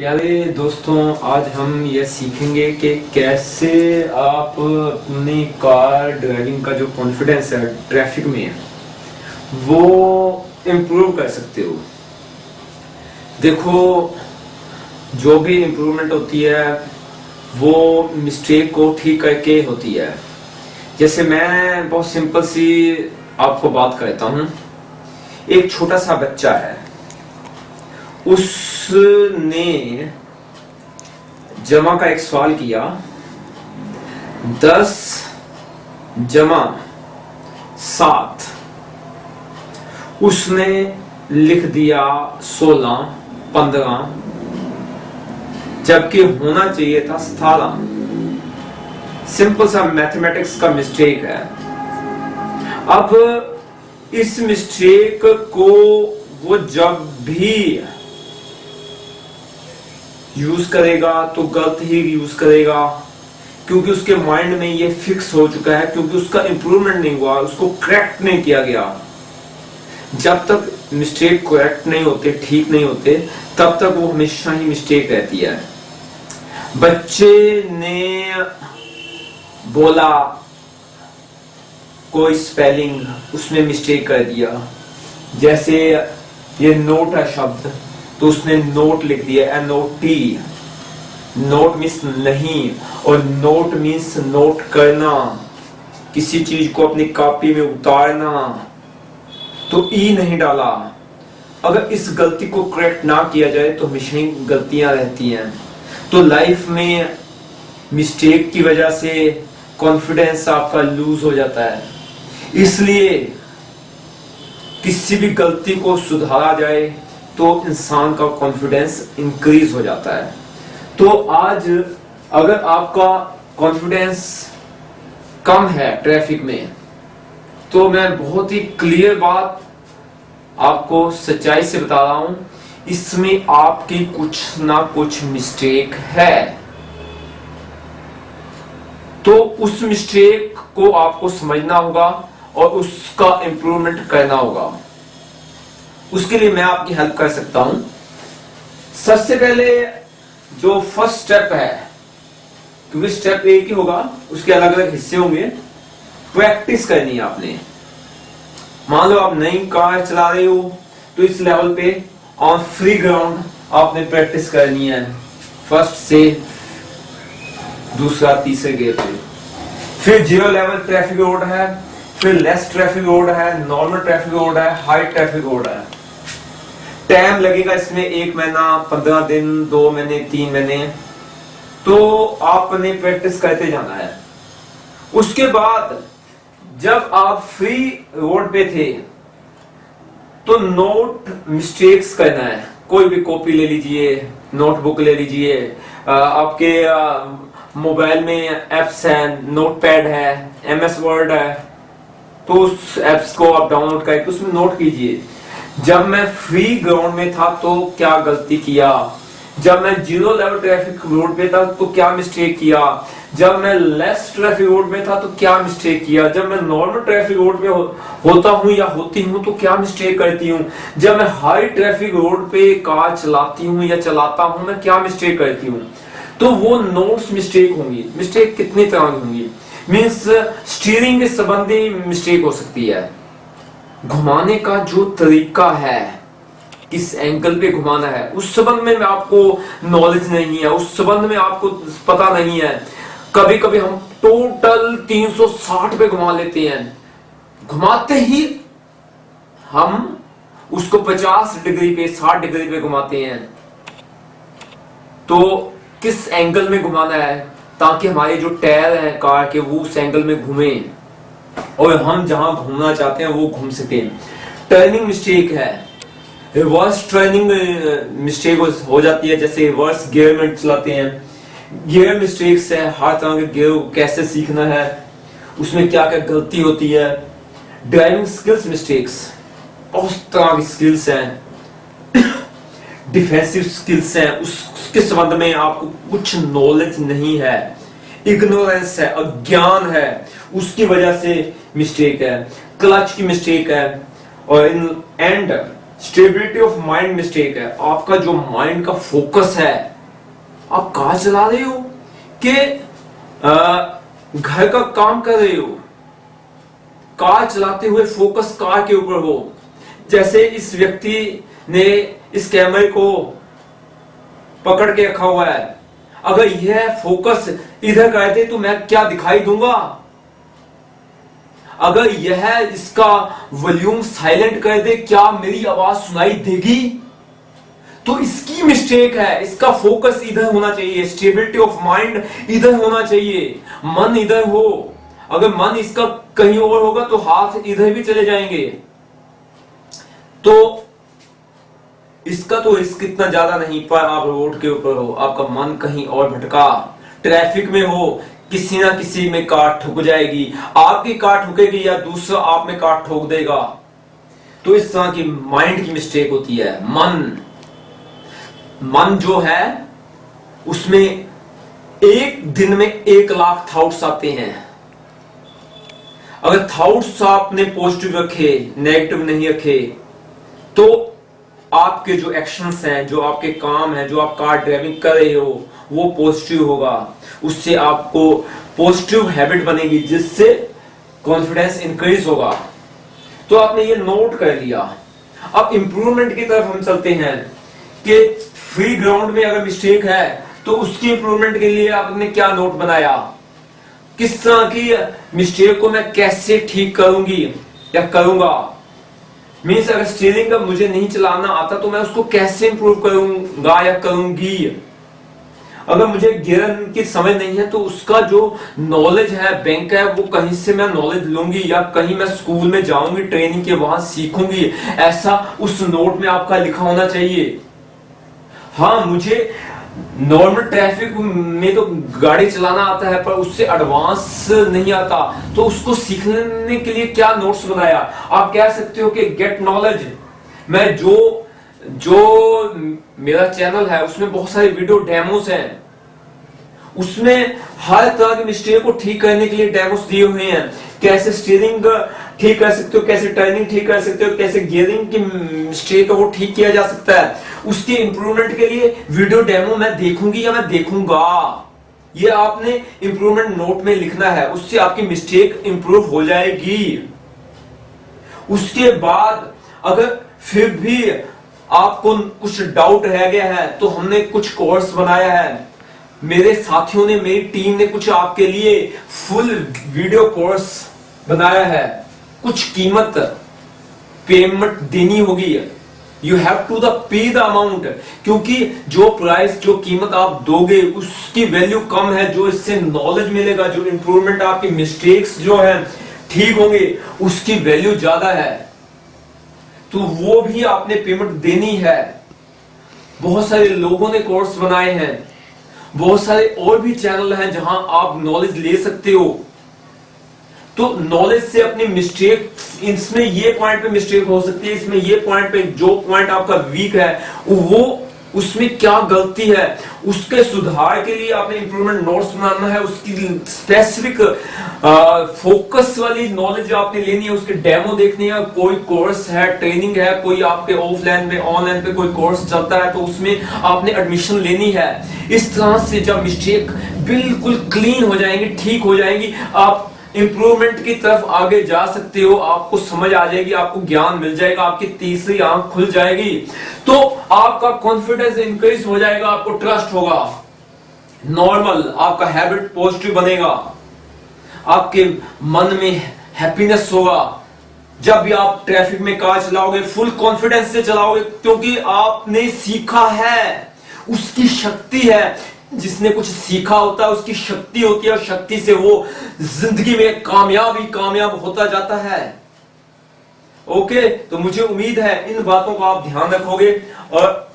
प्यारे दोस्तों, आज हम यह सीखेंगे कि कैसे आप अपनी कार ड्राइविंग का जो कॉन्फिडेंस है ट्रैफिक में वो इम्प्रूव कर सकते हो। देखो, जो भी इम्प्रूवमेंट होती है वो मिस्टेक को ठीक करके होती है। जैसे मैं बहुत सिंपल सी आपको बात करता हूँ। एक छोटा सा बच्चा है, उसने जमा का एक सवाल किया, 10 जमा 7। उसने लिख दिया 16 15, जबकि होना चाहिए था 17। सिंपल सा मैथमेटिक्स का मिस्टेक है। अब इस मिस्टेक को वो जब भी यूज करेगा तो गलत ही यूज करेगा, क्योंकि उसके माइंड में ये फिक्स हो चुका है, क्योंकि उसका इंप्रूवमेंट नहीं हुआ, उसको करेक्ट नहीं किया गया। जब तक मिस्टेक करेक्ट नहीं होते, ठीक नहीं होते, तब तक वो हमेशा ही मिस्टेक रहती है। बच्चे ने बोला कोई स्पेलिंग, उसने मिस्टेक कर दिया। जैसे ये नोट है शब्द, तो उसने नोट लिख दिया NOT। नोट मीन्स नहीं, और नोट मीन्स नोट करना, किसी चीज को अपनी कॉपी में उतारना, तो ई नहीं डाला। अगर इस गलती को करेक्ट ना किया जाए तो हमेशा ही गलतियां रहती हैं। तो लाइफ में मिस्टेक की वजह से कॉन्फिडेंस आपका लूज हो जाता है। इसलिए किसी भी गलती को सुधारा जाए तो इंसान का कॉन्फिडेंस इंक्रीज हो जाता है। तो आज अगर आपका कॉन्फिडेंस कम है ट्रैफिक में, तो मैं बहुत ही क्लियर बात आपको सच्चाई से बता रहा हूं, इसमें आपकी कुछ ना कुछ मिस्टेक है। तो उस मिस्टेक को आपको समझना होगा और उसका इंप्रूवमेंट करना होगा। उसके लिए मैं आपकी हेल्प कर सकता हूं। सबसे पहले जो फर्स्ट स्टेप है, क्योंकि स्टेप एक ही होगा, उसके अलग अलग हिस्से होंगे, प्रैक्टिस करनी है आपने। मान लो आप नई कार चला रहे हो, तो इस लेवल पे ऑन फ्री ग्राउंड आपने प्रैक्टिस करनी है, फर्स्ट से दूसरा तीसरे गियर पे। फिर 0 लेवल ट्रैफिक रोड है, फिर लेस ट्रैफिक रोड है, नॉर्मल ट्रैफिक रोड है, हाई ट्रैफिक रोड है। टाइम लगेगा इसमें 1 महीना, 15 दिन, 2 महीने, 3 महीने। तो आपने प्रैक्टिस करते जाना है। उसके बाद जब आप फ्री रोड पे थे तो नोट मिस्टेक्स करना है। कोई भी कॉपी ले लीजिए, नोटबुक ले लीजिए, आपके मोबाइल में एप्स हैं, नोटपैड है, MS वर्ड है, तो उस एप्स को आप डाउनलोड करके उसमें नोट कीजिए। जब मैं फ्री ग्राउंड में था तो क्या गलती किया, जब मैं 0 लेवल ट्रैफिक रोड पे था तो क्या मिस्टेक किया, जब मैं लेस ट्रैफिक रोड में था तो क्या मिस्टेक किया, जब मैं नॉर्मल ट्रैफिक रोड पे होता हूं या होती हूं तो क्या मिस्टेक करती हूं, जब मैं हाई ट्रैफिक रोड पे कार चलाती हूं या चलाता हूं मैं क्या मिस्टेक करती हूं। तो वो नोट्स मिस्टेक होंगी। मिस्टेक कितनी तरह की होंगी, मीन्स स्टीयरिंग के संबंधी मिस्टेक हो सकती है, घुमाने का जो तरीका है, किस एंगल पे घुमाना है, उस संबंध में आपको नॉलेज नहीं है, उस संबंध में आपको पता नहीं है। कभी कभी हम टोटल 360 पे घुमा लेते हैं, घुमाते ही हम उसको 50 डिग्री पे, 60 डिग्री पे घुमाते हैं। तो किस एंगल में घुमाना है ताकि हमारे जो टायर हैं कार के वो उस एंगल में घूमे और हम जहां घूमना चाहते हैं वो घूम सके। टर्निंग मिस्टेक है, रिवर्स टर्निंग मिस्टेक हो जाती है, जैसे रिवर्स गियर में चलाते हैं। गियर मिस्टेक्स है, हर तरह के गियर को कैसे सीखना है, उसमें क्या क्या गलती होती है। ड्राइविंग स्किल्स मिस्टेक्स, बहुत तरह की स्किल्स हैं, डिफेंसिव स्किल्स हैं, उसके संबंध में आपको कुछ नॉलेज नहीं है, इग्नोरेंस है, अज्ञान है, उसकी वजह से मिस्टेक है। क्लच की मिस्टेक है, और in and stability of mind mistake है, आपका जो माइंड का फोकस है, आप कार चला रहे हो कि घर का काम कर रहे हो, कार चलाते हुए फोकस कार के ऊपर हो। जैसे इस व्यक्ति ने इस कैमरे को पकड़ के रखा हुआ है, अगर यह फोकस इधर कर दे तो मैं क्या दिखाई दूंगा? अगर यह इसका वॉल्यूम साइलेंट कर दे, क्या मेरी आवाज सुनाई देगी? तो इसकी मिस्टेक है, इसका फोकस इधर होना चाहिए, स्टेबिलिटी ऑफ माइंड इधर होना चाहिए, मन इधर हो। अगर मन इसका कहीं और होगा तो हाथ इधर भी चले जाएंगे। तो इसका तो रिस्क इतना ज्यादा नहीं, पर आप रोड के ऊपर हो, आपका मन कहीं और भटका, ट्रैफिक में हो, किसी ना किसी में कार ठुक जाएगी, आपकी कार ठुकेगी या दूसरा आप में कार ठोक देगा। तो इस तरह की माइंड की मिस्टेक होती है। मन जो है उसमें एक दिन में 1,00,000 थॉट्स आते हैं। अगर थॉट्स आपने पॉजिटिव रखे, नेगेटिव नहीं रखे, तो आपके जो एक्शंस हैं, जो आपके काम हैं, जो आप कार ड्राइविंग कर रहे हो, वो पॉजिटिव होगा। उससे आपको पॉजिटिव हैबिट बनेगी, जिससे कॉन्फिडेंस इंक्रीज होगा। तो आपने ये नोट कर लिया। अब इंप्रूवमेंट की तरफ हम चलते हैं कि फ्री ग्राउंड में अगर मिस्टेक है तो उसकी इंप्रूवमेंट के लिए आपने क्या नोट बनाया, किस तरह की मिस्टेक को मैं कैसे ठीक करूंगी या करूंगा। मीन्स अगर स्टीयरिंग का मुझे नहीं चलाना आता तो मैं उसको कैसे इंप्रूव करूंगा या करूंगी। अगर मुझे गियर की समझ नहीं है तो उसका जो नॉलेज है, बैंक है, वो कहीं से मैं नॉलेज लूंगी या कहीं मैं स्कूल में जाऊंगी, ट्रेनिंग के वहां सीखूंगी। ऐसा उस नोट में आपका लिखा होना चाहिए। हाँ, मुझे नॉर्मल ट्रैफिक में तो गाड़ी चलाना आता है, पर उससे एडवांस नहीं आता, तो उसको सीखने के लिए क्या नोट्स बनाया। आप कह सकते हो कि गेट नॉलेज। मैं जो मेरा चैनल है उसमें बहुत सारे वीडियो डेमोस हैं, उसमें हर तरह की मिस्टेक को ठीक करने के लिए डेमोस दिए हुए हैं। कैसे स्टीयरिंग ठीक कर सकते हो, कैसे टर्निंग ठीक कर सकते हो, कैसे गियरिंग की मिस्टेक है वो ठीक किया जा सकता है। उसके इंप्रूवमेंट के लिए वीडियो डेमो मैं देखूंगी या मैं देखूंगा, ये आपने इंप्रूवमेंट नोट में लिखना है। उससे आपकी मिस्टेक इंप्रूव हो जाएगी। उसके बाद अगर फिर भी आपको कुछ डाउट रह गया है तो हमने कुछ कोर्स बनाया है, मेरे साथियों ने, मेरी टीम ने कुछ आपके लिए फुल वीडियो कोर्स बनाया है। कुछ कीमत पेमेंट देनी होगी, यू हैव टू पे द अमाउंट, क्योंकि जो प्राइस, जो कीमत आप दोगे उसकी वैल्यू कम है। जो इससे नॉलेज मिलेगा, जो इंप्रूवमेंट, आपकी मिस्टेक्स जो है ठीक होंगे, उसकी वैल्यू ज्यादा है। तो वो भी आपने पेमेंट देनी है। बहुत सारे लोगों ने कोर्स बनाए हैं, बहुत सारे और भी चैनल हैं जहां आप नॉलेज ले सकते हो। तो नॉलेज से अपनी मिस्टेक, इसमें ये पॉइंट पे मिस्टेक हो सकती है, इसमें ये पॉइंट पे, जो पॉइंट आपका वीक है वो, उसमें क्या गलती है, उसके सुधार के लिए आपने इंप्रूवमेंट नोट्स बनाना है। उसकी स्पेसिफिक फोकस वाली नॉलेज आपने लेनी है, उसके डेमो देखनी है। कोई कोर्स है, ट्रेनिंग है, कोई आपके ऑफलाइन में, ऑनलाइन पे कोई कोर्स चलता है तो उसमें आपने एडमिशन लेनी है। इस तरह से जब मिस्टेक बिल्कुल क्लीन हो जाएंगी, ठीक हो जाएंगी, आप इंप्रूवमेंट की तरफ आगे जा सकते हो। आपको समझ आ जाएगी, आपको ज्ञान मिल जाएगा, आपकी तीसरी आंख खुल जाएगी, तो आपका कॉन्फिडेंस इंक्रीज हो जाएगा, आपको ट्रस्ट होगा, नॉर्मल आपका हैबिट पॉजिटिव बनेगा, आपके मन में हैप्पीनेस होगा। जब भी आप ट्रैफिक में कार चलाओगे फुल कॉन्फिडेंस से चलाओगे, क्योंकि आपने सीखा है, उसकी शक्ति है। जिसने कुछ सीखा होता है उसकी शक्ति होती है, और शक्ति से वो जिंदगी में कामयाब होता जाता है। ओके, तो मुझे उम्मीद है इन बातों को आप ध्यान रखोगे और